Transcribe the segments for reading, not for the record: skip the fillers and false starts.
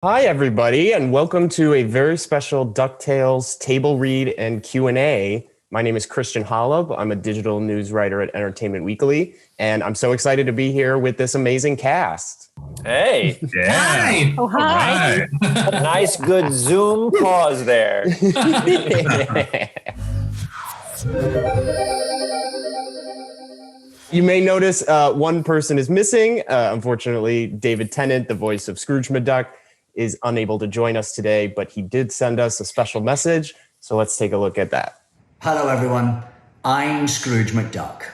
Hi, everybody, and welcome to a very special DuckTales table read and Q&A. My name is Christian Holub. I'm a digital news writer at Entertainment Weekly, and I'm so excited to be here with this amazing cast. Hey. Yeah. Hi. Oh, hi. Right. Nice, good Zoom pause there. You may notice one person is missing. Unfortunately, David Tennant, the voice of Scrooge McDuck, is unable to join us today, but he did send us a special message. So let's take a look at that. Hello, everyone. I'm Scrooge McDuck.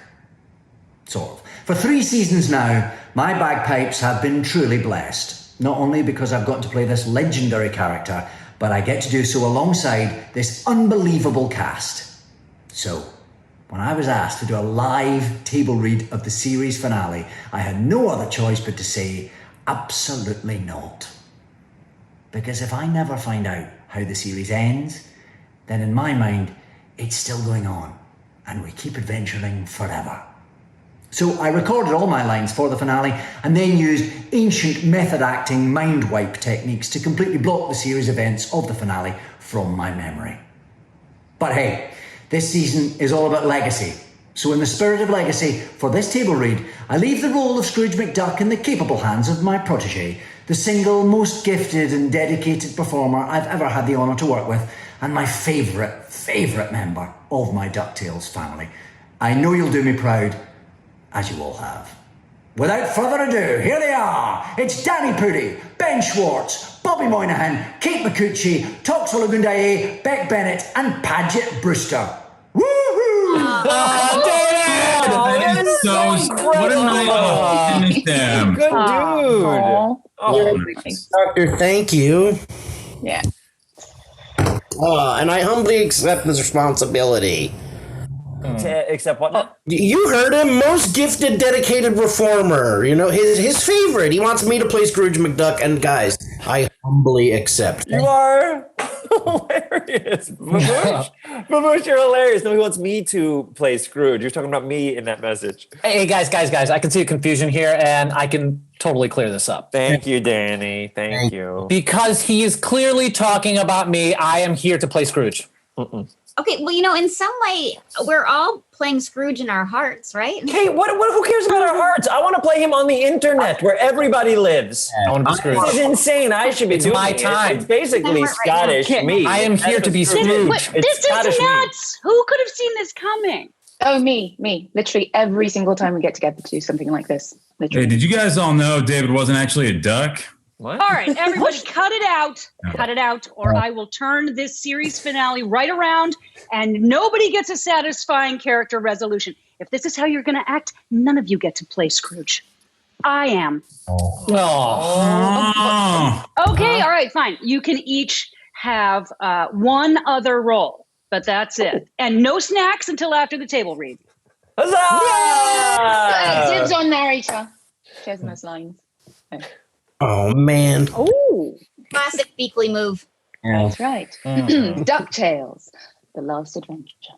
Sort of. For 3 seasons now, my bagpipes have been truly blessed. Not only because I've got to play this legendary character, but I get to do so alongside this unbelievable cast. So, when I was asked to do a live table read of the series finale, I had no other choice but to say, absolutely not. Because if I never find out how the series ends, then in my mind, it's still going on, and we keep adventuring forever. So I recorded all my lines for the finale, and then used ancient method acting mind wipe techniques to completely block the series events of the finale from my memory. But hey, this season is all about legacy. So in the spirit of legacy, for this table read, I leave the role of Scrooge McDuck in the capable hands of my protege, the single most gifted and dedicated performer I've ever had the honour to work with, and my favourite member of my DuckTales family. I know you'll do me proud, as you all have. Without further ado, here they are. It's Danny Pudi, Ben Schwartz, Bobby Moynihan, Kate Micucci, Toks Olagundoye, Beck Bennett, and Paget Brewster. Woohoo! That is so what a night to finish them. Good dude. Oh, Doctor, thank you. Yeah. And I humbly accept this responsibility. Except what? You heard him, most gifted, dedicated reformer. You know, his favorite. He wants me to play Scrooge McDuck, and guys, I humbly accept. You are hilarious. Babush, you're hilarious. Nobody wants me to play Scrooge. You're talking about me in that message. Hey, guys. I can see the confusion here, and I can totally clear this up. Thank you, Danny. Thank you. Because he is clearly talking about me, I am here to play Scrooge. Okay, well, in some way, we're all playing Scrooge in our hearts, right? Hey, who cares about our hearts? I want to play him on the internet where everybody lives. I want to be Scrooge. This is insane. I should be doing my it. time. It's basically Right Scottish me. I am here to be Scrooge. This is nuts. Who could have seen this coming? Oh, me. Literally every single time we get together to do something like this. Literally. Hey, did you guys all know David wasn't actually a duck? What? All right, everybody, cut it out. Cut it out, or I will turn this series finale right around and nobody gets a satisfying character resolution. If this is how you're going to act, none of you get to play Scrooge. I am. Oh. Okay, all right, fine. You can each have one other role, but that's it. And no snacks until after the table read. Huzzah! Dibs on narrator. She has the most lines. Oh, man. Oh, classic weekly move. That's right. DuckTales, The Last Adventure.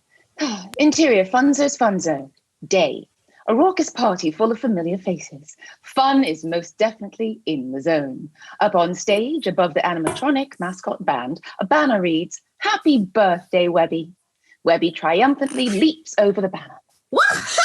Interior, Funzo's Funzo. Day. A raucous party full of familiar faces. Fun is most definitely in the zone. Up on stage, above the animatronic mascot band, a banner reads, "Happy birthday, Webby." Webby triumphantly leaps over the banner. Woohoo!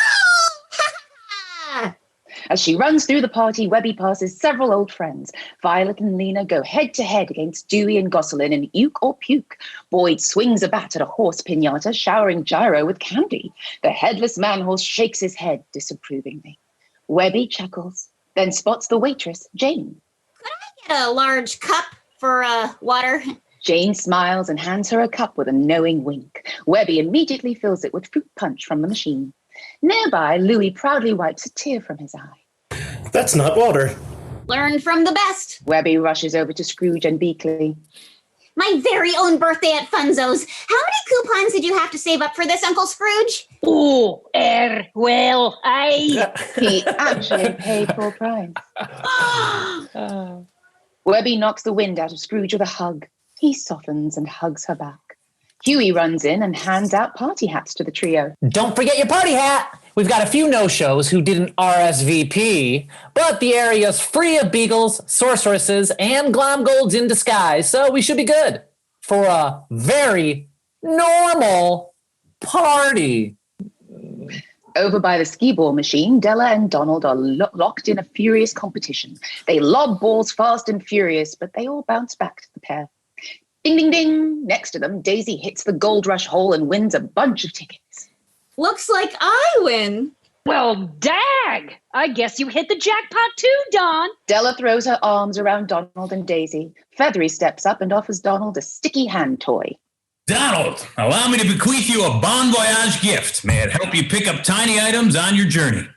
As she runs through the party, Webby passes several old friends. Violet and Lena go head-to-head against Dewey and Gosselin in Uke or Puke. Boyd swings a bat at a horse pinata, showering Gyro with candy. The headless man-horse shakes his head disapprovingly. Webby chuckles, then spots the waitress, Jane. Could I get a large cup for water? Jane smiles and hands her a cup with a knowing wink. Webby immediately fills it with fruit punch from the machine. Nearby, Louis proudly wipes a tear from his eye. That's not water. Learn from the best. Webby rushes over to Scrooge and Beakley. My very own birthday at Funzo's. How many coupons did you have to save up for this, Uncle Scrooge? Oh, well, He actually paid full price. Webby knocks the wind out of Scrooge with a hug. He softens and hugs her back. Huey runs in and hands out party hats to the trio. Don't forget your party hat. We've got a few no-shows who didn't RSVP, but the area's free of beagles, sorceresses, and glomgolds in disguise, so we should be good for a very normal party. Over by the skee ball machine, Della and Donald are locked in a furious competition. They lob balls fast and furious, but they all bounce back to the pair. Ding, ding, ding. Next to them, Daisy hits the Gold Rush hole and wins a bunch of tickets. Looks like I win. Well, dag! I guess you hit the jackpot too, Don. Della throws her arms around Donald and Daisy. Feathery steps up and offers Donald a sticky hand toy. Donald, allow me to bequeath you a Bon Voyage gift. May it help you pick up tiny items on your journey.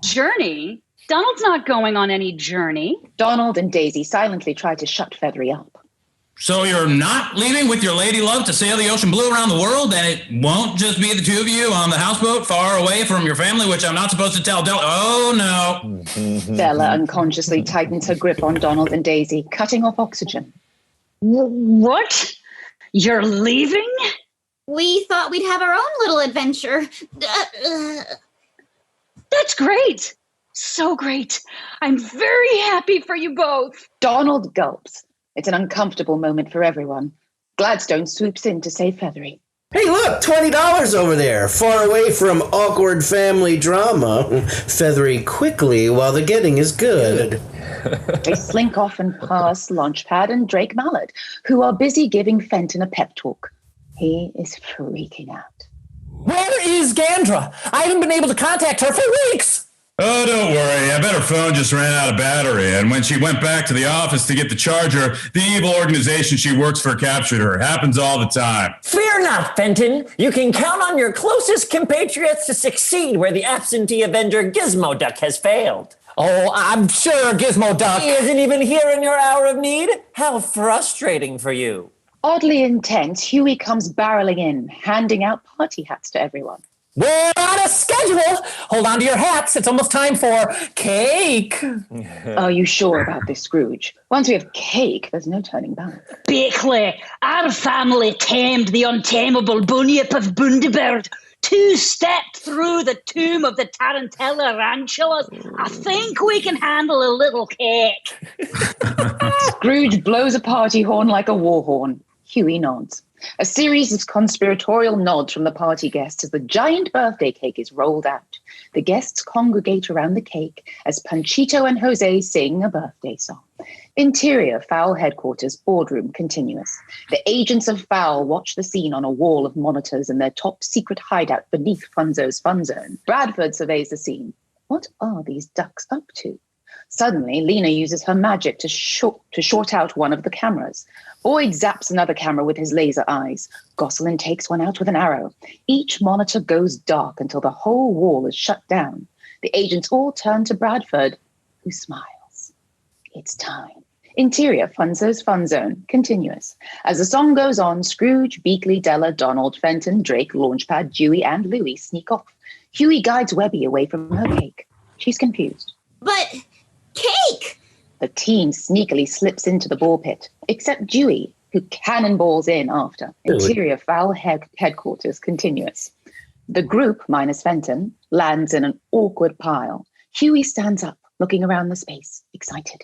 Journey? Donald's not going on any journey. Donald and Daisy silently try to shut Feathery up. So you're not leaving with your lady love to sail the ocean blue around the world, and it won't just be the two of you on the houseboat far away from your family, which I'm not supposed to tell Della. Oh, no. Della unconsciously tightens her grip on Donald and Daisy, cutting off oxygen. What? You're leaving? We thought we'd have our own little adventure. That's great. So great. I'm very happy for you both. Donald gulps. It's an uncomfortable moment for everyone. Gladstone swoops in to save Feathery. Hey, look, $20 over there, far away from awkward family drama. Feathery quickly while the getting is good. They slink off and pass Launchpad and Drake Mallard, who are busy giving Fenton a pep talk. He is freaking out. Where is Gandra? I haven't been able to contact her for weeks. Oh, don't worry. I bet her phone just ran out of battery. And when she went back to the office to get the charger, the evil organization she works for captured her. Happens all the time. Fear not, Fenton. You can count on your closest compatriots to succeed where the absentee avenger Gizmo Duck has failed. Oh, I'm sure Gizmo Duck He isn't even here in your hour of need. How frustrating for you. Oddly intense, Huey comes barreling in, handing out party hats to everyone. We're on a schedule. Hold on to your hats. It's almost time for cake. Are you sure about this, Scrooge? Once we have cake, there's no turning back. Beckley, our family tamed the untamable bunyip of Bundibird. Two-stepped through the tomb of the Tarantella Ranchulas. I think we can handle a little cake. Scrooge blows a party horn like a war horn. Huey nods. A series of conspiratorial nods from the party guests as the giant birthday cake is rolled out. The guests congregate around the cake as Panchito and Jose sing a birthday song. Interior, Fowl headquarters, boardroom, continuous. The agents of Fowl watch the scene on a wall of monitors in their top secret hideout beneath Funzo's fun zone. Bradford surveys the scene. What are these ducks up to? Suddenly, Lena uses her magic to short out one of the cameras. Boyd zaps another camera with his laser eyes. Gosselin takes one out with an arrow. Each monitor goes dark until the whole wall is shut down. The agents all turn to Bradford, who smiles. It's time. Interior, Funzo's fun zone, continuous. As the song goes on, Scrooge, Beakley, Della, Donald, Fenton, Drake, Launchpad, Dewey, and Louie sneak off. Huey guides Webby away from her cake. She's confused. But cake! The team sneakily slips into the ball pit, except Dewey, who cannonballs in after. Interior, Fowl headquarters, continuous. The group, minus Fenton, lands in an awkward pile. Huey stands up, looking around the space, excited.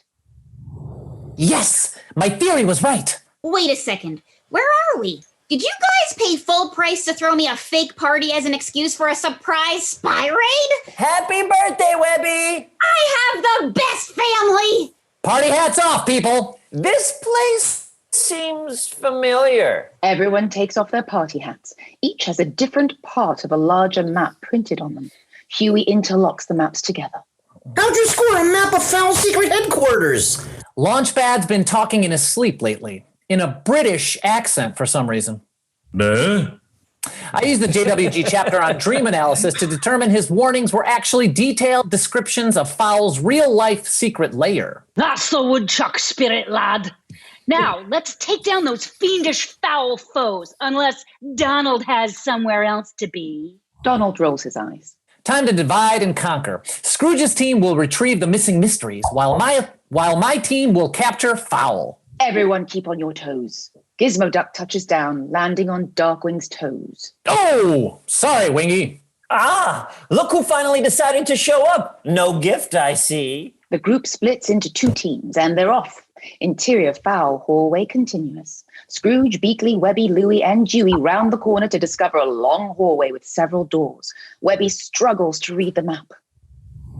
Yes, my theory was right. Wait a second. Where are we? Did you guys pay full price to throw me a fake party as an excuse for a surprise spy raid? Happy birthday, Webby! I have the best family! Party hats off, people. This place seems familiar. Everyone takes off their party hats. Each has a different part of a larger map printed on them. Huey interlocks the maps together. How'd you score a map of Fowl secret headquarters? Launchpad's been talking in his sleep lately, in a British accent for some reason. I used the JWG chapter on dream analysis to determine his warnings were actually detailed descriptions of Fowl's real-life secret lair. That's the woodchuck spirit, lad. Now, let's take down those fiendish foul foes, unless Donald has somewhere else to be. Donald rolls his eyes. Time to divide and conquer. Scrooge's team will retrieve the missing mysteries, while my team will capture Fowl. Everyone keep on your toes. Gizmo Duck touches down, landing on Darkwing's toes. Oh, sorry, Wingy. Ah, look who finally decided to show up. No gift, I see. The group splits into 2 teams and they're off. Interior foul, hallway continuous. Scrooge, Beakley, Webby, Louie, and Dewey round the corner to discover a long hallway with several doors. Webby struggles to read the map.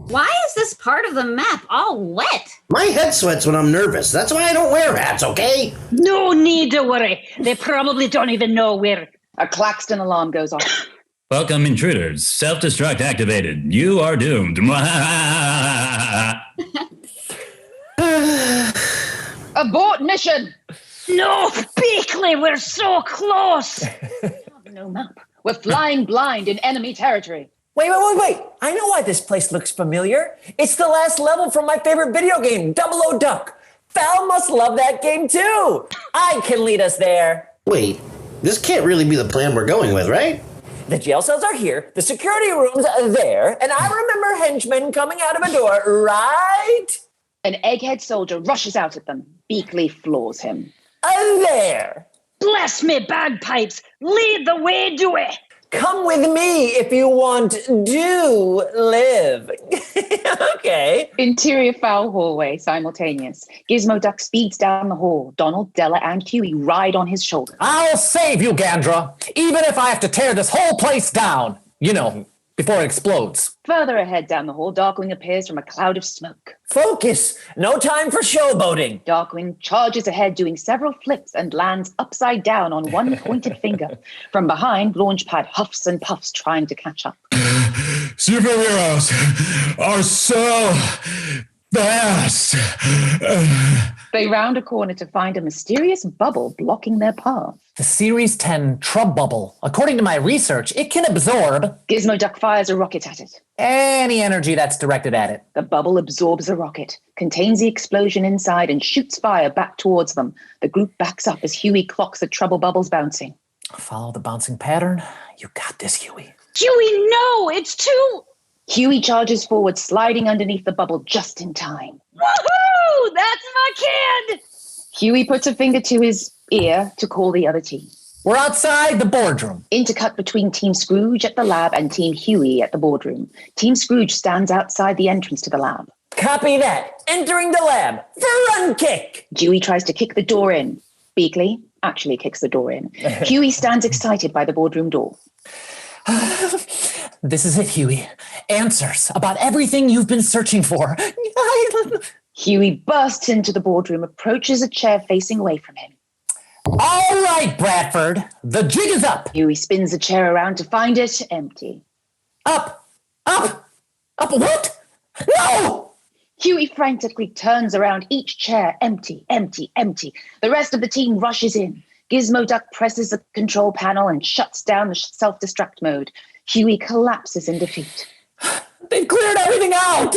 Why is this part of the map all wet? My head sweats when I'm nervous. That's why I don't wear hats, okay? No need to worry. They probably don't even know where. A Claxton alarm goes off. Welcome, intruders. Self-destruct activated. You are doomed. Abort mission! No, Beakley, we're so close. No map. We're flying blind in enemy territory. Wait. I know why this place looks familiar. It's the last level from my favorite video game, Double O Duck. Val must love that game too. I can lead us there. Wait, this can't really be the plan we're going with, right? The jail cells are here, the security rooms are there, and I remember henchmen coming out of a door, right? An egghead soldier rushes out at them. Beakley floors him. There. Bless me bagpipes. Lead the way, Dewey. Come with me if you want to live. Okay. Interior foul hallway, simultaneous. Gizmo Duck speeds down the hall. Donald, Della, and Huey ride on his shoulder. I'll save you, Gandra, even if I have to tear this whole place down. You know, before it explodes. Further ahead down the hall, Darkwing appears from a cloud of smoke. Focus. No time for showboating. Darkwing charges ahead, doing several flips and lands upside down on one pointed finger. From behind, Launchpad huffs and puffs, trying to catch up. Superheroes are so fast. They round a corner to find a mysterious bubble blocking their path. The Series 10 Trub Bubble. According to my research, it can absorb Gizmo Duck fires a rocket at it. any energy that's directed at it. The bubble absorbs the rocket, contains the explosion inside, and shoots fire back towards them. The group backs up as Huey clocks the trouble bubbles bouncing. Follow the bouncing pattern. You got this, Huey. Huey, no, it's too... Huey charges forward, sliding underneath the bubble just in time. Woohoo! That's my kid! Huey puts a finger to his ear to call the other team. We're outside the boardroom. Intercut between Team Scrooge at the lab and Team Huey at the boardroom. Team Scrooge stands outside the entrance to the lab. Copy that. Entering the lab. For run kick. Dewey tries to kick the door in. Beakley actually kicks the door in. Huey stands excited by the boardroom door. This is it, Huey. Answers about everything you've been searching for. Huey bursts into the boardroom, approaches a chair facing away from him. All right, Bradford. The jig is up. Huey spins the chair around to find it empty. Up what? No! Huey frantically turns around, each chair empty, empty, empty. The rest of the team rushes in. Gizmo Duck presses the control panel and shuts down the self-destruct mode. Huey collapses in defeat. They've cleared everything out.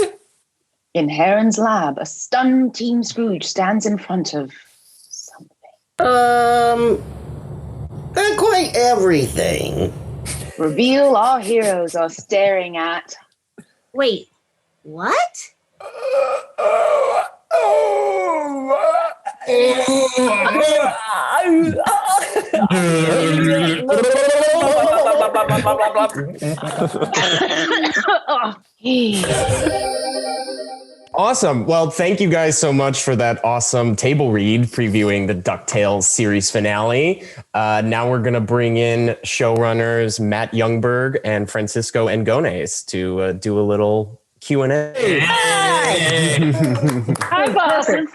In Heron's lab, a stunned Team Scrooge stands in front of something. Not quite everything. Reveal our heroes are staring at... Wait, what? Awesome. Well, thank you guys so much for that awesome table read previewing the DuckTales series finale. Now we're going to bring in showrunners Matt Youngberg and Francisco Engones to do a little Q&A. Hi, Boston.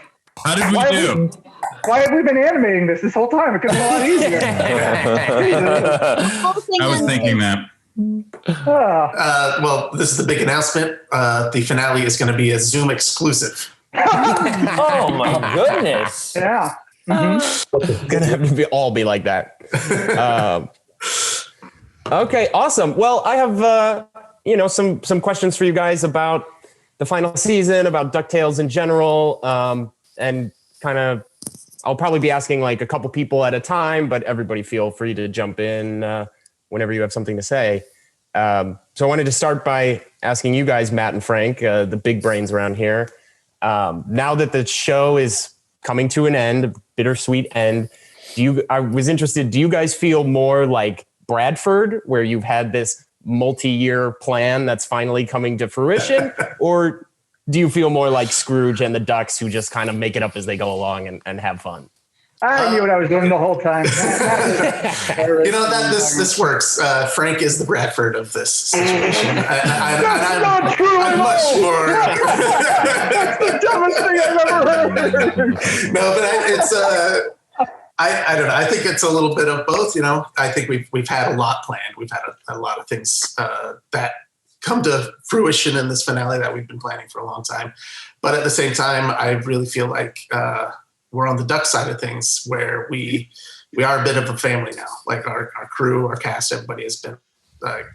How did we do? Why have we been animating this whole time? It could be a lot easier. I was thinking that. Well, this is the big announcement. The finale is going to be a Zoom exclusive. Oh my goodness! Yeah, Gonna have to all be like that. Okay, awesome. Well, I have some questions for you guys about the final season, about DuckTales in general, and kind of. I'll probably be asking like a couple people at a time, but everybody feel free to jump in whenever you have something to say. So I wanted to start by asking you guys, Matt and Frank, the big brains around here. Now that the show is coming to an end, a bittersweet end, I was interested, do you guys feel more like Bradford, where you've had this multi-year plan that's finally coming to fruition? Or do you feel more like Scrooge and the Ducks who just kind of make it up as they go along and have fun? I knew what I was doing the whole time. This works. Frank is the Bradford of this situation. That's not true. I'm much more. That's the dumbest thing I've ever heard. No, but it's I don't know. I think it's a little bit of both. I think we've had a lot planned. We've had a lot of things that come to fruition in this finale that we've been planning for a long time. But at the same time, I really feel like we're on the Duck side of things, where we are a bit of a family now. Like our crew, our cast, everybody has been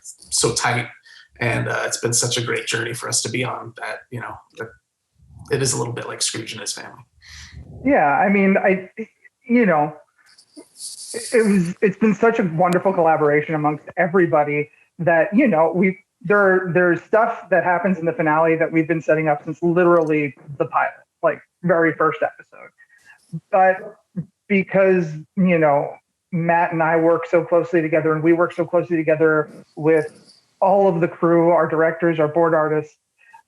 so tight, and it's been such a great journey for us to be on. That it is a little bit like Scrooge and his family. Yeah, I mean, it's been such a wonderful collaboration amongst everybody that there's stuff that happens in the finale that we've been setting up since literally the pilot, like very first episode. But because, Matt and I work so closely together, and we work so closely together with all of the crew, our directors, our board artists,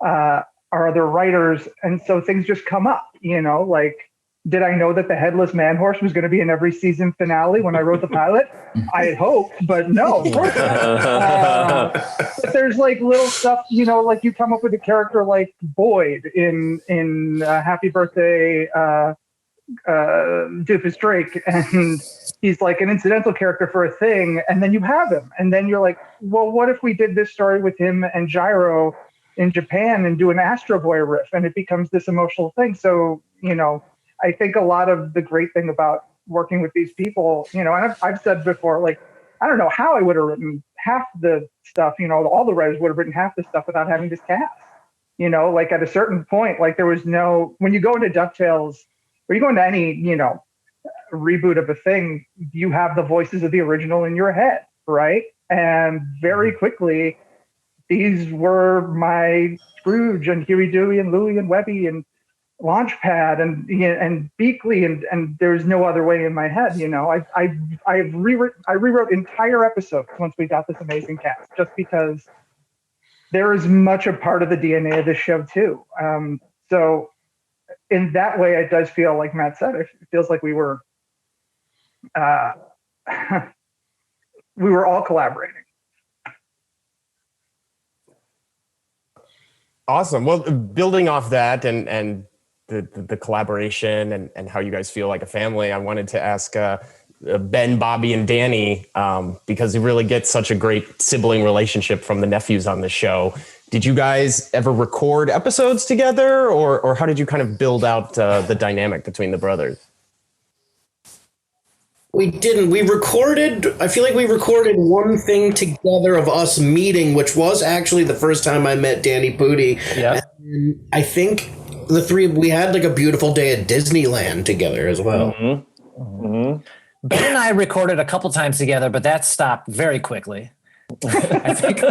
our other writers. And so things just come up, like, did I know that the headless man horse was going to be in every season finale when I wrote the pilot? I had hoped, but no, of course not. But there's like little stuff, like you come up with a character like Boyd in Happy Birthday, Doofus Drake, and he's like an incidental character for a thing, and then you have him, and then you're like, well, what if we did this story with him and Gyro in Japan and do an Astro Boy riff, and it becomes this emotional thing. So I think a lot of the great thing about working with these people, and I've said before, like, I don't know how I would have written half the stuff, all the writers would have written half the stuff without having this cast. Like at a certain point, like there was no, when you go into DuckTales, or you go into any, reboot of a thing, you have the voices of the original in your head, right? And very quickly, these were my Scrooge and Huey, Dewey, and Louie, and Webby, and Launchpad, and Beakley, and there's no other way in my head. I rewrote entire episodes once we got this amazing cast, just because there is much a part of the DNA of this show too. So in that way, it does feel like Matt said. It feels like we were all collaborating. Awesome. Well, building off that and the collaboration and how you guys feel like a family, I wanted to ask Ben, Bobby, and Danny, because you really get such a great sibling relationship from the nephews on the show. Did you guys ever record episodes together, or how did you kind of build out the dynamic between the brothers? We didn't. I feel like we recorded one thing together of us meeting, which was actually the first time I met Danny Pudi. Yeah. And I think the three, we had like a beautiful day at Disneyland together as well. Mm-hmm. Mm-hmm. Ben and I recorded a couple times together, but that stopped very quickly. I think.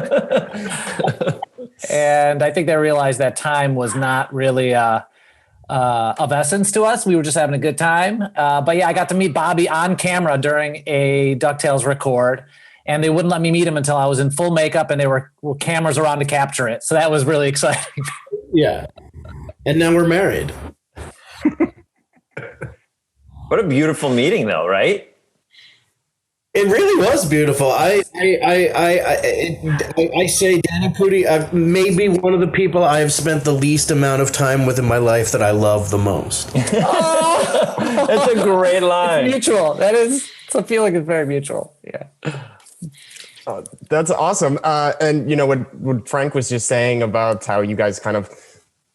And I think they realized that time was not really of essence to us. We were just having a good time. But yeah, I got to meet Bobby on camera during a DuckTales record, and they wouldn't let me meet him until I was in full makeup and there were cameras around to capture it. So that was really exciting. Yeah. And now we're married. What a beautiful meeting though, right? It really was beautiful. I say Danny Pudi, maybe one of the people I have spent the least amount of time with in my life that I love the most. Oh, that's a great line. It's mutual. It's a feeling is very mutual. Yeah. Oh, that's awesome. And what Frank was just saying about how you guys kind of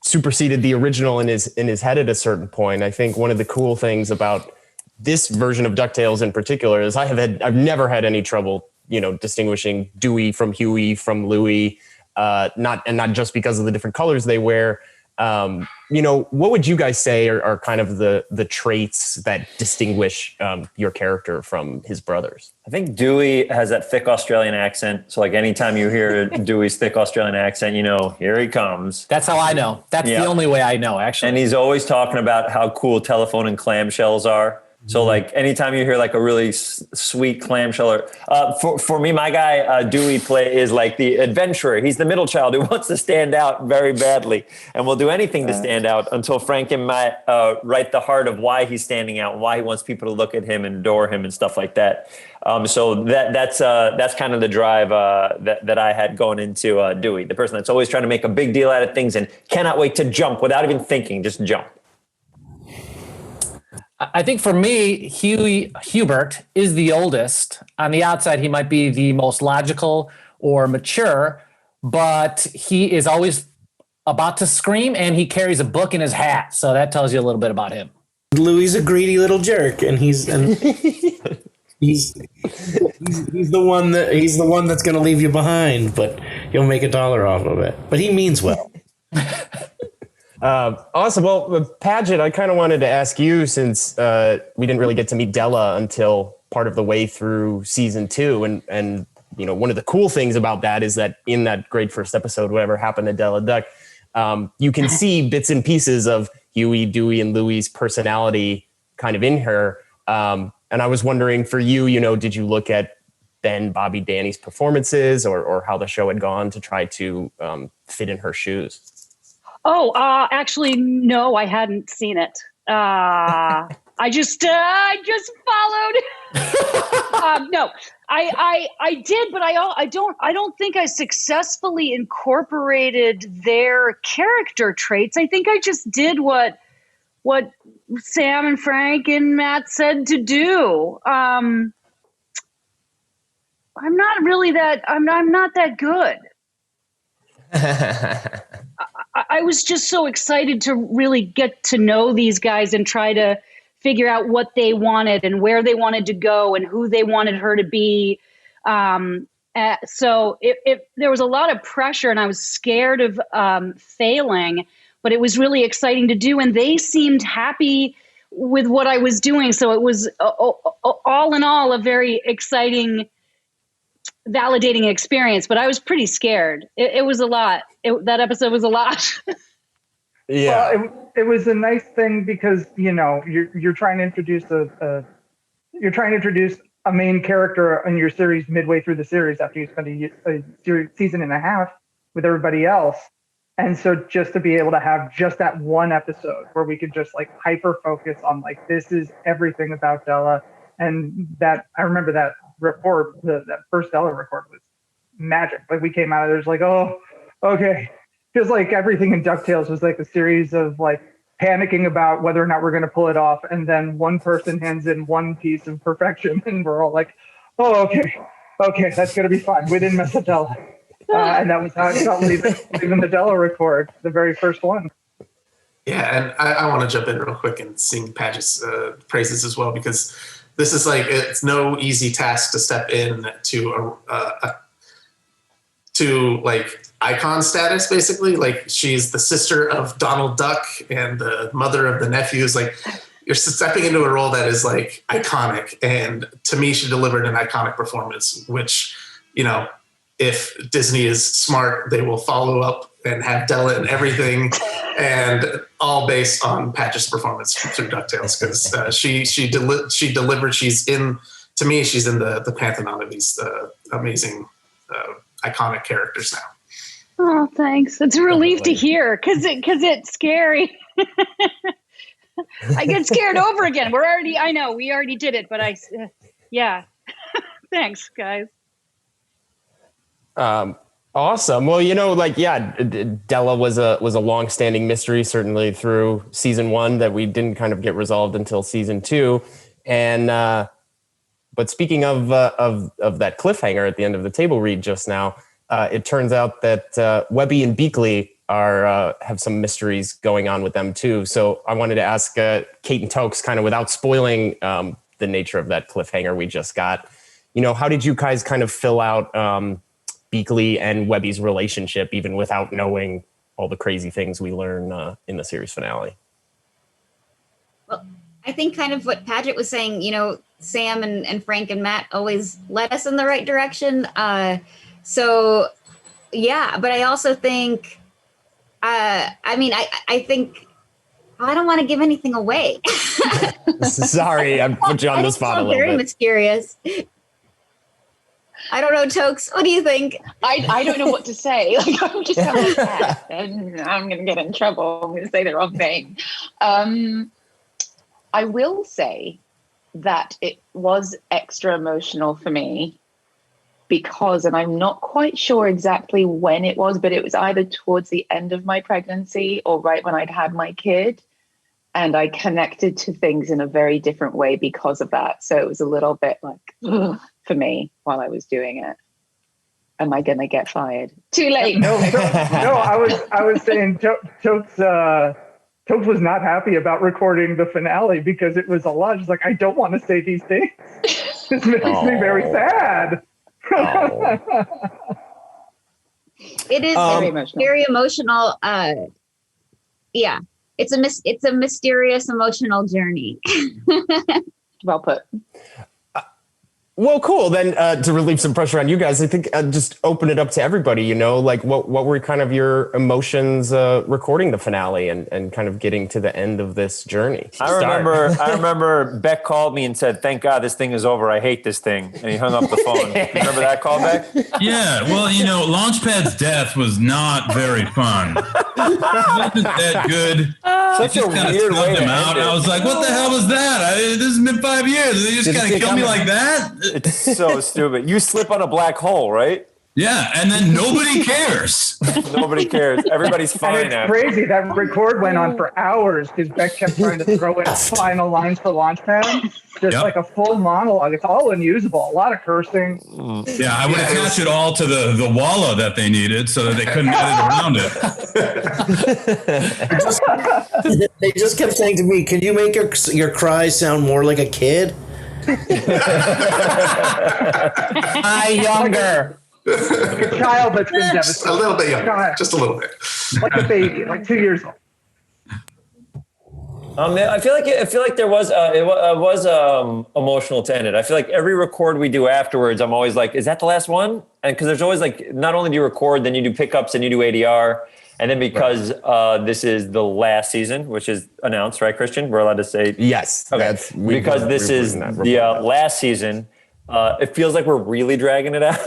superseded the original in his head at a certain point. I think one of the cool things about this version of DuckTales in particular is I've never had any trouble, distinguishing Dewey from Huey from Louie, not just because of the different colors they wear. What would you guys say are kind of the traits that distinguish your character from his brothers? I think Dewey has that thick Australian accent. So like anytime you hear Dewey's thick Australian accent, here he comes. That's how I know. That's the only way I know, actually. And he's always talking about how cool telephone and clamshells are. So like anytime you hear like a really sweet clamshell, for me, my guy Dewey is like the adventurer. He's the middle child who wants to stand out very badly, and will do anything to stand out until Frank and Matt write the heart of why he's standing out and why he wants people to look at him and adore him and stuff like that. So that's kind of the drive that I had going into Dewey, the person that's always trying to make a big deal out of things and cannot wait to jump without even thinking, just jump. I think for me, Hubert is the oldest. On the outside, he might be the most logical or mature, but he is always about to scream, and he carries a book in his hat. So that tells you a little bit about him. Louis a greedy little jerk, and he's the one that's going to leave you behind, but he'll make $1 off of it. But he means well. Awesome. Well, Paget, I kind of wanted to ask you, since we didn't really get to meet Della until part of the way through season 2, and you know, one of the cool things about that is that in that great first episode, whatever happened to Della Duck, you can see bits and pieces of Huey, Dewey, and Louie's personality kind of in her. And I was wondering for you, you know, did you look at Ben, Bobby, Danny's performances, or how the show had gone to try to fit in her shoes? Oh, actually, no, I hadn't seen it. I just followed. No, I did, but I don't think I successfully incorporated their character traits. I think I just did what Sam and Frank and Matt said to do. I'm not really that. I'm not that good. I was just so excited to really get to know these guys and try to figure out what they wanted and where they wanted to go and who they wanted her to be. So there was a lot of pressure, and I was scared of failing, but it was really exciting to do. And they seemed happy with what I was doing. So it was all in all a very exciting, validating experience, but I was pretty scared. It was a lot. That episode was a lot. Yeah, well, it was a nice thing because, you know, you're trying to introduce a main character in your series midway through the series after you spend a season and a half with everybody else. And so just to be able to have just that one episode where we could just like hyper focus on like, this is everything about Della. And that, I remember that report, that first Della report was magic. Like we came out of there, like, oh, okay. Feels like everything in DuckTales was like a series of like panicking about whether or not we're going to pull it off. And then one person hands in one piece of perfection and we're all like, oh, okay, that's going to be fine. We didn't mess up Della. And that was how it felt leaving the Della record, the very first one. Yeah, and I want to jump in real quick and sing Paget's praises as well, because this is like, it's no easy task to step in to like icon status, basically. Like she's the sister of Donald Duck and the mother of the nephews. Like you're stepping into a role that is like iconic. And to me, she delivered an iconic performance, which, you know, if Disney is smart, they will follow up and have Della in everything, and all based on Paget's performance through DuckTales, because she delivered. She's in the pantheon of these amazing iconic characters now. Oh, thanks. It's a relief to hear, because it's scary. I get scared over again. I know we already did it, but yeah. Thanks, guys. Awesome. Well, you know, like, yeah, Della was a long-standing mystery, certainly through season 1, that we didn't kind of get resolved until season 2. And but speaking of that cliffhanger at the end of the table read just now, it turns out that Webby and Beakley have some mysteries going on with them too. So I wanted to ask Kate and Toks, kind of without spoiling the nature of that cliffhanger we just got, you know, how did you guys kind of fill out Beakley and Webby's relationship, even without knowing all the crazy things we learn in the series finale? Well, I think kind of what Paget was saying, you know, Sam and Frank and Matt always led us in the right direction. So, yeah, but I also think, I think I don't want to give anything away. Sorry, I put you on the spot a little very bit. mysterious. I don't know, Toks. What do you think? I don't know what to say. Like, I'm just having a cat, and I'm going to get in trouble. I'm going to say the wrong thing. I will say that it was extra emotional for me because, and I'm not quite sure exactly when it was, but it was either towards the end of my pregnancy or right when I'd had my kid. And I connected to things in a very different way because of that. So it was a little bit like, ugh, for me while I was doing it. Am I going to get fired? Too late. No, I was saying Toks was not happy about recording the finale because it was a lot. She's like, I don't want to say these things. This makes me very sad. It is very emotional. Yeah, it's a mysterious emotional journey. Well put. Well, cool. Then to relieve some pressure on you guys, I think just open it up to everybody, you know, like what were kind of your emotions recording the finale and kind of getting to the end of this journey? I remember Beck called me and said, thank God this thing is over. I hate this thing. And he hung up the phone. You remember that call, Beck? Yeah. Well, you know, Launchpad's death was not very fun. It wasn't that good. Such a weird way to end it. I was like, what the hell was that? This has been 5 years. They just kind of killed me like that? It's so stupid. You slip on a black hole, right? Yeah, and then nobody cares. Nobody cares. Everybody's fine. And it's crazy. That record went on for hours because Beck kept trying to throw in final lines for Launchpad. Just like a full monologue. It's all unusable. A lot of cursing. Yeah, I would attach it all to the walla that they needed so that they couldn't edit around it. They just kept saying to me, "Can you make your cries sound more like a kid?" Younger. Like a child that's been devastated. A little bit younger. Just a little bit. Like a baby, like 2 years old. I feel like there was it was emotional to end it. I feel like every record we do afterwards, I'm always like, is that the last one? And because there's always like, not only do you record, then you do pickups and you do ADR. And then because this is the last season, which is announced, right, Christian? We're allowed to say yes. Okay. Because this is the last season. It feels like we're really dragging it out.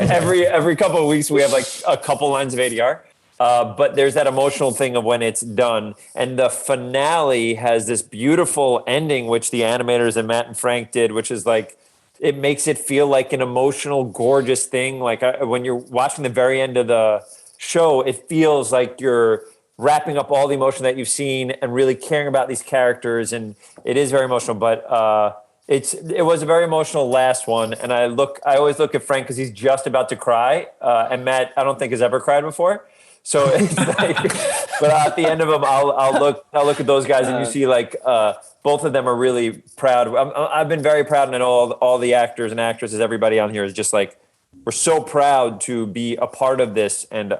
every couple of weeks we have like a couple lines of ADR. But there's that emotional thing of when it's done. And the finale has this beautiful ending, which the animators and Matt and Frank did, which is like, it makes it feel like an emotional, gorgeous thing. Like when you're watching the very end of the show, it feels like you're wrapping up all the emotion that you've seen and really caring about these characters. And it is very emotional, but it was a very emotional last one. And I always look at Frank because he's just about to cry. And Matt, I don't think has ever cried before. So, it's like, but at the end of them, I'll look at those guys, and you see like both of them are really proud. I've been very proud, and I know all the actors and actresses, everybody on here is just like, we're so proud to be a part of this, and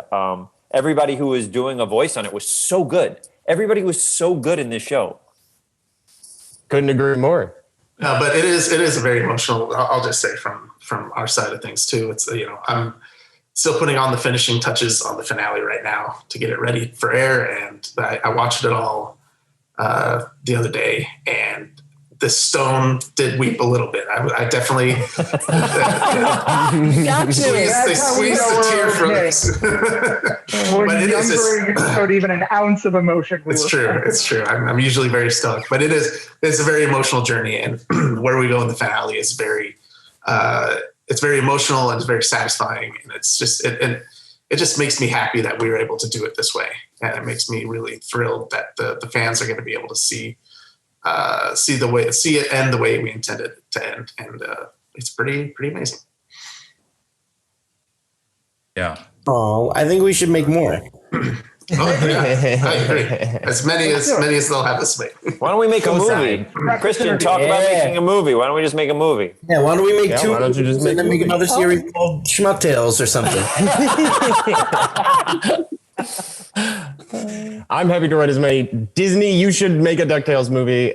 everybody who was doing a voice on it was so good. Everybody was so good in this show. Couldn't agree more. But it is a very emotional. I'll just say from our side of things too. It's I'm still putting on the finishing touches on the finale right now to get it ready for air. And I watched it all the other day, and the stone did weep a little bit. I definitely squeezed the tear from it. But it is not even an ounce of emotion. It's true. I'm usually very stoic, but it's a very emotional journey, and where we go in the finale is it's very emotional and it's very satisfying, and it's just it just makes me happy that we were able to do it this way, and it makes me really thrilled that the fans are going to be able to see it end the way we intended it to end, and it's pretty amazing. Yeah. Oh, I think we should make more. Oh, yeah, I agree. As many as they'll have us make. Why don't we make a movie? Christian, talk about making a movie. Why don't we just make a movie? Yeah, why don't we make two? Why don't you just and then make another series called DuckTales or something? I'm happy to write as many Disney. You should make a DuckTales movie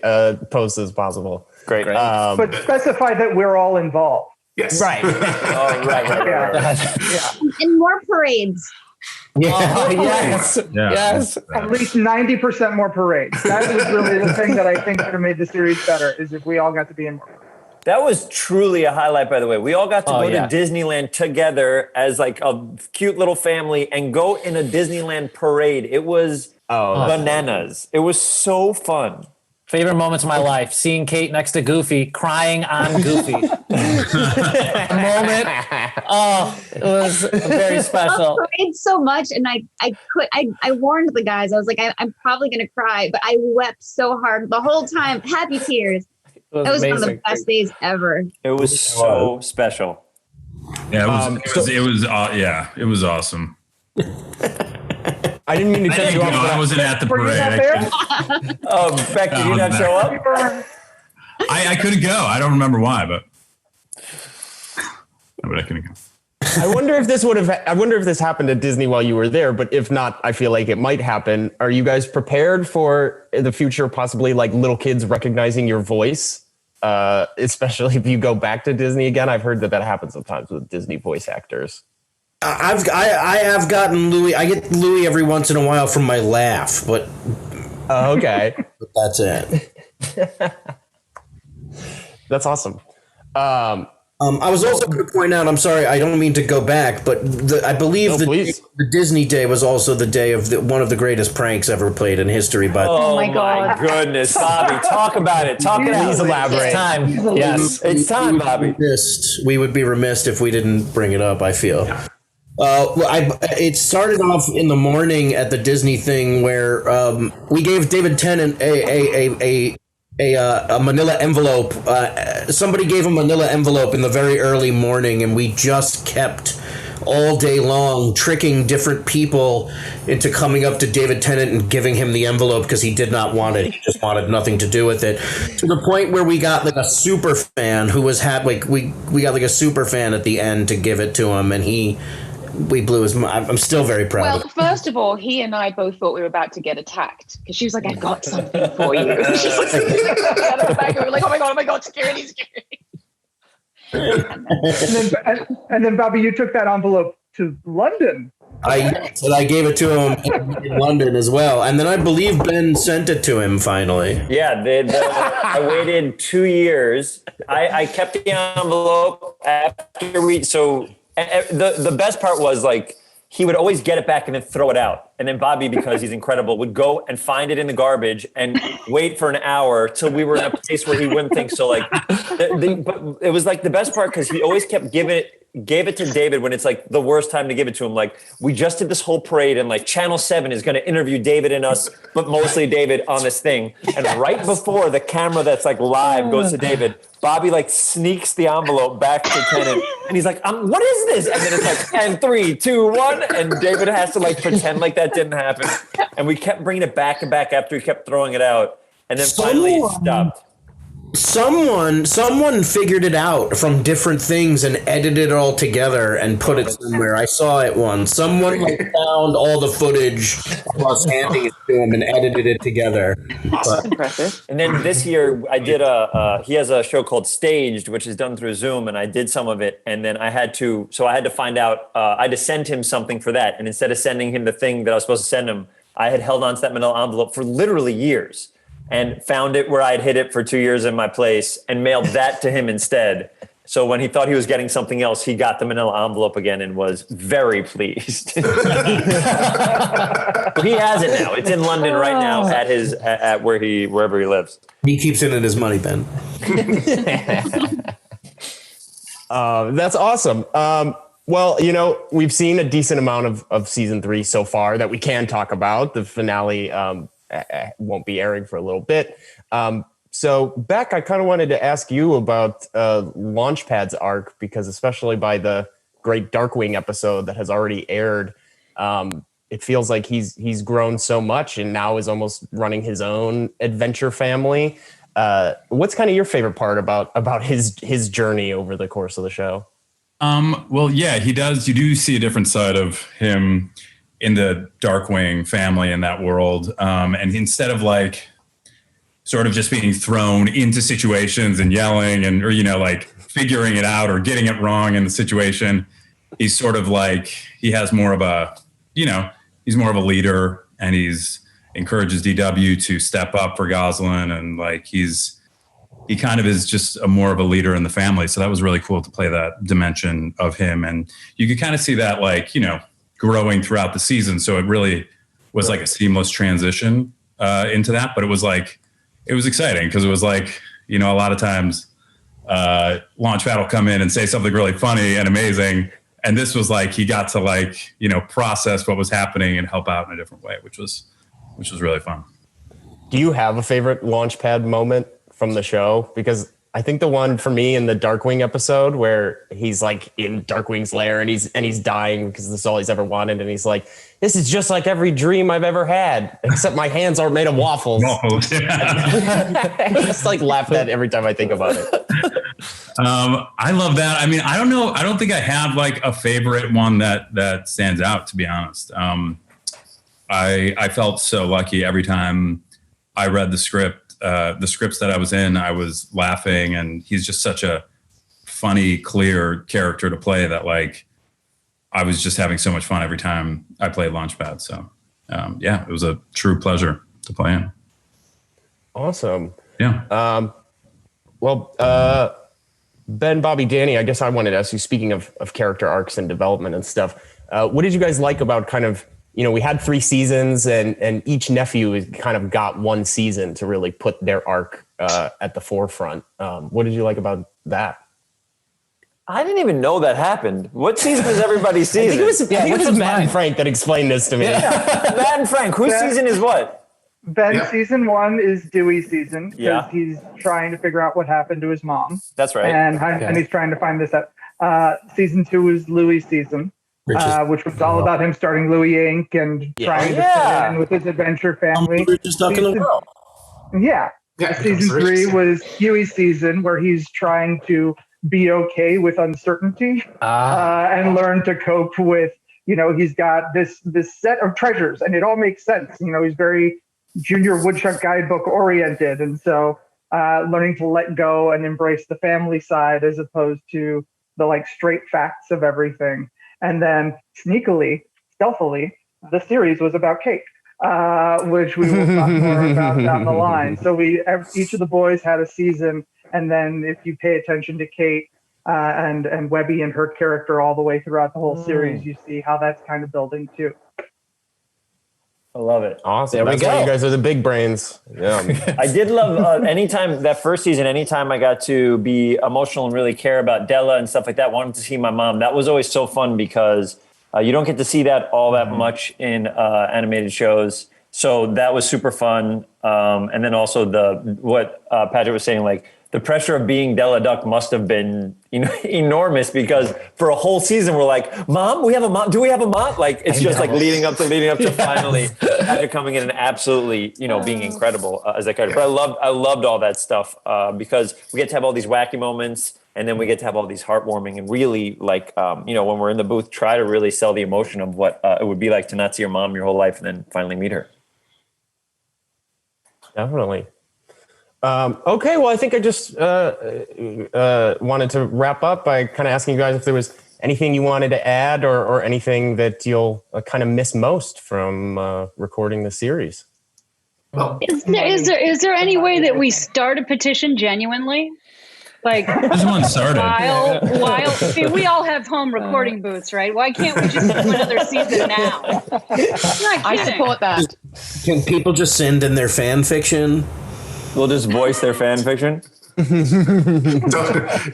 posts as possible. Great. But specify that we're all involved. Yes. Right. Oh, right. Yeah. And more parades. Yes. Yeah. Yes. At least 90% more parades. That was really the thing that I think could have made the series better, is if we all got to be in more. That was truly a highlight, by the way. We all got to go to Disneyland together as like a cute little family and go in a Disneyland parade. It was bananas. It was so fun. Favorite moments of my life: seeing Kate next to Goofy, crying on Goofy. Moment. Oh, it was very special. I love parades so much, and I warned the guys. I was like, I'm probably going to cry, but I wept so hard the whole time. Happy tears. That was one of the best days ever. It was so special. Yeah, it was awesome. I didn't mean to cut you off. I wasn't at the parade. Beck, did you not show up? I couldn't go. I don't remember why, but I couldn't go. I wonder if this happened at Disney while you were there, but if not, I feel like it might happen. Are you guys prepared for the future, possibly like little kids recognizing your voice? Especially if you go back to Disney again. I've heard that happens sometimes with Disney voice actors. I have gotten Louis. I get Louis every once in a while from my laugh, but okay, but that's it. That's awesome. I was also going to point out, I'm sorry, I don't mean to go back, but I believe the Disney Day was also the day of one of the greatest pranks ever played in history. Oh my God. Goodness, Bobby, talk about it. Talk it out. Please elaborate. It's time. Yes, it's time, Bobby. We would be remiss if we didn't bring it up, I feel. It started off in the morning at the Disney thing where we gave David Tennant a manila envelope. Somebody gave him a manila envelope in the very early morning, and we just kept all day long tricking different people into coming up to David Tennant and giving him the envelope because he did not want it. He just wanted nothing to do with it. To the point where we got like a super fan who we got like a super fan at the end to give it to him, and we blew his mind. I'm still very proud of Well, first of all, he and I both thought we were about to get attacked because she was like, "I got something for you." She's like, we were like, "Oh my God, security." And then, Bobby, you took that envelope to London. I gave it to him in London as well, and then I believe Ben sent it to him finally. Yeah, I waited 2 years. I kept the envelope after the best part was like he would always get it back and then throw it out. And then Bobby, because he's incredible, would go and find it in the garbage and wait for an hour till we were in a place where he wouldn't think so. Like, but it was like the best part because he always kept gave it to David when it's like the worst time to give it to him. Like, we just did this whole parade and like Channel 7 is going to interview David and us, but mostly David on this thing. And right before the camera that's like live goes to David, Bobby like sneaks the envelope back to Tennant and he's like, what is this? And then it's like, and 3, 2, 1. And David has to like pretend like that didn't happen. And we kept bringing it back and back after he kept throwing it out. And then finally it stopped. Someone figured it out from different things and edited it all together and put it somewhere. I saw it once. Someone found all the footage of us handing it to him and edited it together. That's impressive. And then this year I did he has a show called Staged, which is done through Zoom, and I did some of it. And then I had to find out, I had to send him something for that. And instead of sending him the thing that I was supposed to send him, I had held on to that manila envelope for literally years. And found it where I'd hid it for 2 years in my place and mailed that to him instead. So when he thought he was getting something else, he got the manila envelope again and was very pleased. He has it now. It's in London right now at wherever he lives. He keeps it in his money bin. That's awesome. Well, we've seen a decent amount of season 3 so far that we can talk about. The finale won't be airing for a little bit. So Beck, I kind of wanted to ask you about Launchpad's arc, because especially by the great Darkwing episode that has already aired, it feels like he's grown so much and now is almost running his own adventure family. What's kind of your favorite part about his journey over the course of the show? Well, yeah, he does. You do see a different side of him in the Darkwing family in that world. And instead of like sort of just being thrown into situations and yelling or like figuring it out or getting it wrong in the situation, he's sort of like, he has more of a he's more of a leader, and he's encourages DW to step up for Goslin, and like he kind of is just more of a leader in the family. So that was really cool to play that dimension of him, and you could kind of see that growing throughout the season. So it really was like a seamless transition into that, but it was exciting because it was like, a lot of times Launchpad will come in and say something really funny and amazing, and this was like he got to process what was happening and help out in a different way, which was really fun. Do you have a favorite Launchpad moment from the show? Because I think the one for me in the Darkwing episode where he's like in Darkwing's lair and he's dying because this is all he's ever wanted, and he's like, "This is just like every dream I've ever had, except my hands aren't made of waffles." I just laugh at every time I think about it. I love that. I mean, I don't know. I don't think I have a favorite one that stands out, to be honest. I felt so lucky every time I read the scripts that I was in. I was laughing, and he's just such a funny, clear character to play that I was just having so much fun every time I played Launchpad. So it was a true pleasure to play in. Awesome. Yeah. Ben, Bobby, Danny, I guess I wanted to ask you, speaking of character arcs and development and stuff, what did you guys like about kind of, we had 3 seasons and each nephew kind of got 1 season to really put their arc at the forefront. What did you like about that? I didn't even know that happened. What season is everybody's season? I think it was Matt and Frank that explained this to me. Yeah. Matt and Frank, whose season is what? Ben's season 1 is Dewey's season because he's trying to figure out what happened to his mom. That's right. And he's trying to find this out. Season 2 is Louis' season, which was all about him starting Louis Inc. and trying to fit in with his adventure family. Just stuck in the world. Yeah. Season 3 was Huey's season, where he's trying to be okay with uncertainty and learn to cope with, he's got this set of treasures, and it all makes sense. He's very Junior Woodchuck guidebook oriented, and so learning to let go and embrace the family side as opposed to the straight facts of everything. And then stealthily, the series was about Kate, which we will talk more about down the line. So each of the boys had a season, and then if you pay attention to Kate and Webby and her character all the way throughout the whole series, you see how that's kind of building too. I love it. Awesome. That's why you guys are the big brains. Yeah. I did love anytime that first season, anytime I got to be emotional and really care about Della and stuff like that, wanted to see my mom. That was always so fun because you don't get to see that all that much in animated shows. So that was super fun. And then also what Paget was saying, the pressure of being Della Duck must have been, enormous because for a whole season we're like, "Mom, we have a mom. Do we have a mom?" It's just leading up to finally Paget coming in and absolutely, being incredible as that character. But I loved all that stuff because we get to have all these wacky moments, and then we get to have all these heartwarming and really when we're in the booth, try to really sell the emotion of what it would be like to not see your mom your whole life and then finally meet her. Definitely. Okay, well, I think I just wanted to wrap up by kind of asking you guys if there was anything you wanted to add or anything that you'll kind of miss most from recording the series. Well, Is there any way that we start a petition genuinely? This one started. While we all have home recording booths, right? Why can't we just do another season now? I support that. Can people just send in their fan fiction? We'll just voice their fan fiction. don't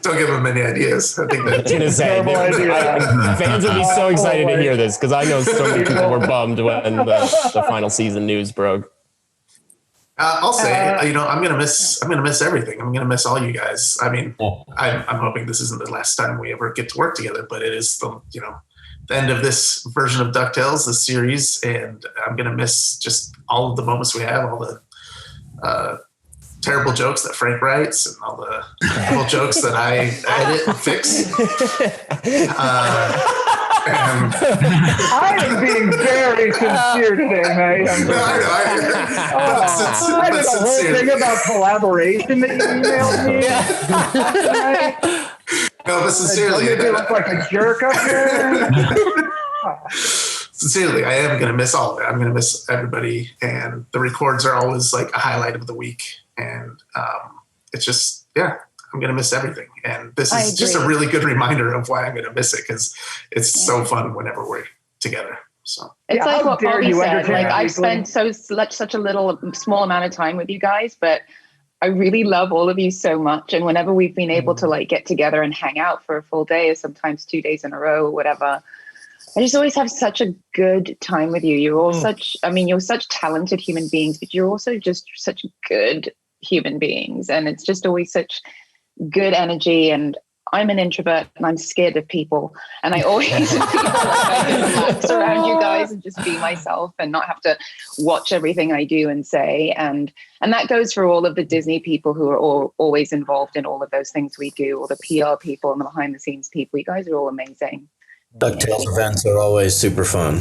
give them any ideas. I think that's gonna say fans would be so excited to hear this because I know so many people were bummed when the final season news broke. I'll say, I'm gonna miss everything. I'm gonna miss all you guys. I mean, I'm hoping this isn't the last time we ever get to work together, but it is the end of this version of DuckTales, this series, and I'm gonna miss just all of the moments we have, all the terrible jokes that Frank writes and all the terrible jokes that I edit and fix. I am being very sincere today, mate. I did a whole thing about collaboration that you emailed me. No, but sincerely. You look like a jerk up here. sincerely, I am going to miss all of it. I'm going to miss everybody. And the records are always like a highlight of the week. And it's just, I'm going to miss everything. And this is just a really good reminder of why I'm going to miss it, because it's so fun whenever we're together. So it's like what Bobby said. Like, I've spent such a small amount of time with you guys, but I really love all of you so much. And whenever we've been able to like get together and hang out for a full day, or sometimes 2 days in a row or whatever, I just always have such a good time with you. You're all you're such talented human beings, but you're also just such good human beings. And it's just always such good energy. And I'm an introvert and I'm scared of people. And I always feel like I can relax around you guys and just be myself and not have to watch everything I do and say. And that goes for all of the Disney people who are always involved in all of those things we do, all the PR people and the behind the scenes people. You guys are all amazing. DuckTales events are always super fun.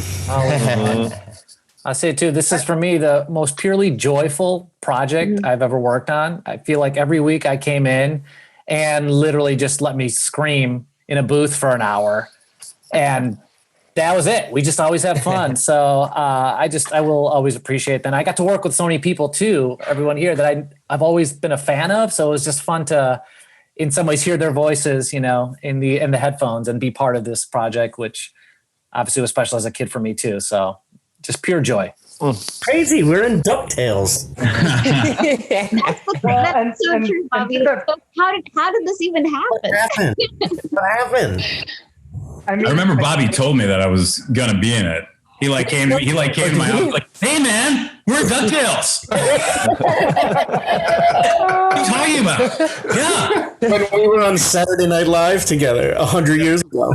I say too, this is for me the most purely joyful project I've ever worked on. I feel like every week I came in and literally just let me scream in a booth for an hour. And that was it. We just always have fun. So I will always appreciate that. And I got to work with so many people too, everyone here that I've always been a fan of. So it was just fun to, in some ways, hear their voices, in the headphones and be part of this project, which obviously was special as a kid for me too. So just pure joy. Crazy. We're in DuckTales. That's so true, Bobby. How did this even happen? What happened? I remember Bobby told me that I was gonna be in it. He came to my house like, "Hey man, we're DuckTales." What are you talking about? Yeah. When we were on Saturday Night Live together 100 years ago.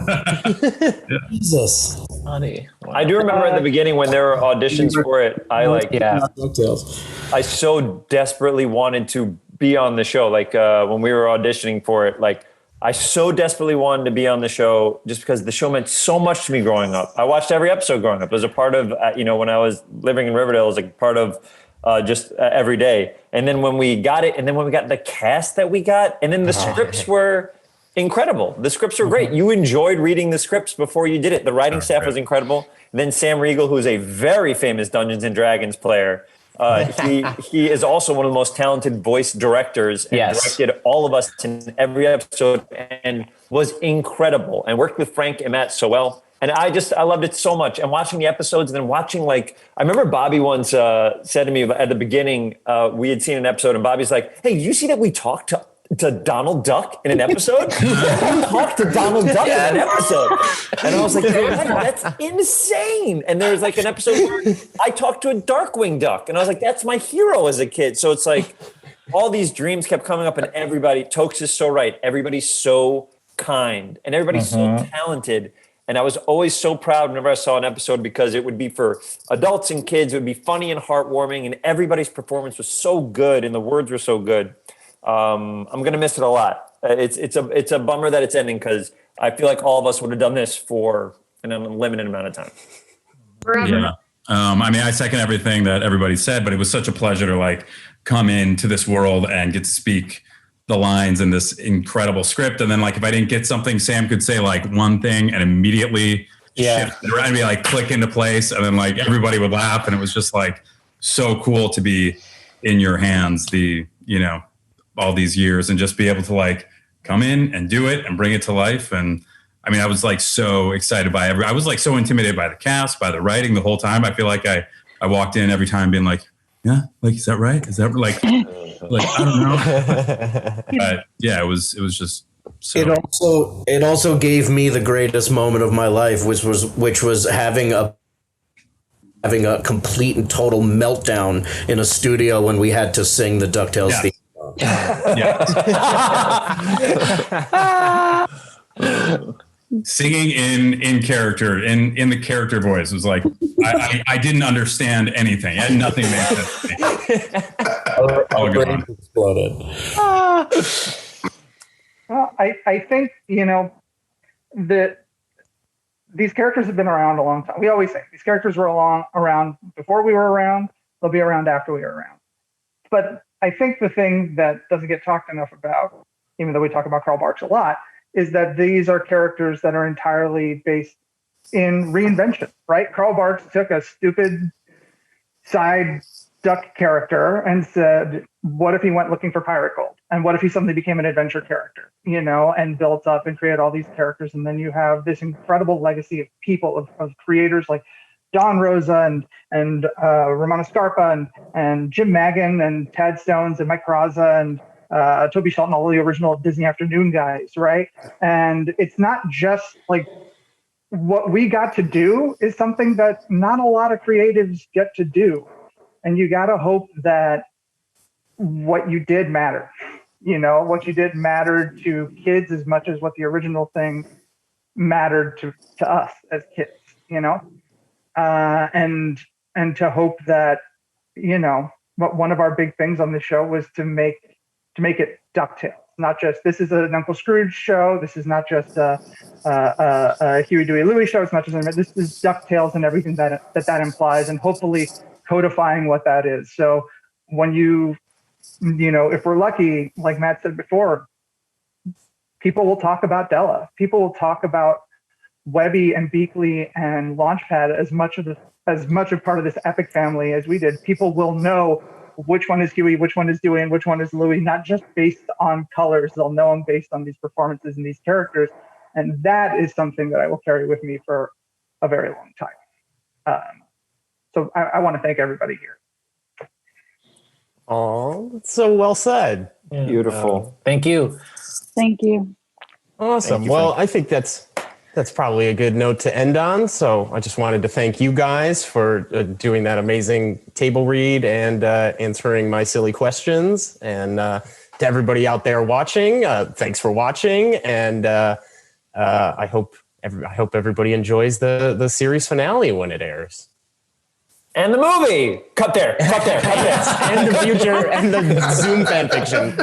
Jesus. Funny. Wow. I do remember at the beginning when there were auditions for it, I so desperately wanted to be on the show. Like when we were auditioning for it, like I so desperately wanted to be on the show just because the show meant so much to me growing up. I watched every episode growing up. It was a part of, when I was living in Riverdale, it was like part of just every day. And then when we got it, and then when we got the cast that we got, and then the scripts were incredible. The scripts were great. You enjoyed reading the scripts before you did it. The writing staff was incredible. And then Sam Riegel, who's a very famous Dungeons and Dragons player, he is also one of the most talented voice directors and directed all of us in every episode and was incredible and worked with Frank and Matt so well. And I loved it so much. And watching the episodes and then watching, I remember Bobby once said to me at the beginning, we had seen an episode and Bobby's like, "Hey, you see that we talked to Donald Duck in an episode?" You talked to Donald Duck in an episode. And I was like, that's insane. And there was an episode where I talked to a Darkwing Duck. And I was like, that's my hero as a kid. So it's like all these dreams kept coming up and everybody, Toks is so right. Everybody's so kind and everybody's so talented. And I was always so proud whenever I saw an episode because it would be for adults and kids. It would be funny and heartwarming and everybody's performance was so good and the words were so good. I'm going to miss it a lot. It's a bummer that it's ending because I feel like all of us would have done this for an unlimited amount of time. Forever. Yeah. I second everything that everybody said, but it was such a pleasure to come into this world and get to speak the lines in this incredible script. And then if I didn't get something, Sam could say one thing and immediately shift it around and be click into place. And then everybody would laugh. And it was just so cool to be in your hands all these years and just be able to come in and do it and bring it to life. And I was so excited by I was so intimidated by the cast, by the writing the whole time. I feel like I walked in every time being is that right? Is that I don't know. But yeah, it was just so. It also gave me the greatest moment of my life, which was having a complete and total meltdown in a studio when we had to sing the DuckTales theme. Singing in character, in the character voice was I didn't understand anything. It had nothing to make sense to me. Exploded. Well, I think, that these characters have been around a long time. We always say these characters were around before we were around. They'll be around after we are around. But I think the thing that doesn't get talked enough about, even though we talk about Carl Barks a lot, is that these are characters that are entirely based in reinvention, right? Karl Barks took a stupid side duck character and said, what if he went looking for pirate gold? And what if he suddenly became an adventure character, and built up and created all these characters? And then you have this incredible legacy of people, of creators like Don Rosa and Ramona Scarpa and Jim Magan and Tad Stones and Mike Peraza and Toby Shelton, all the original Disney Afternoon guys, right? And it's not just like what we got to do is something that not a lot of creatives get to do. And you got to hope that what you did mattered. What you did mattered to kids as much as what the original thing mattered to us as kids, and to hope that, one of our big things on the show was to make it DuckTales. Not just, this is an Uncle Scrooge show. This is not just a Huey, Dewey, Louie show. It's not just, this is DuckTales and everything that implies, and hopefully codifying what that is. So when if we're lucky, like Matt said before, people will talk about Della. People will talk about Webby and Beakley and Launchpad as much a part of this epic family as we did. People will know which one is Huey, which one is Dewey, and which one is Louie, not just based on colors. They'll know them based on these performances and these characters. And that is something that I will carry with me for a very long time. So I want to thank everybody here. Oh, that's so well said. Yeah. Beautiful. Thank you. Thank you. Awesome. Well, I think that's probably a good note to end on. So I just wanted to thank you guys for doing that amazing table read and answering my silly questions. And to everybody out there watching, thanks for watching. And I hope everybody enjoys the series finale when it airs. And the movie. Cut there. And the future and the Zoom fan fiction.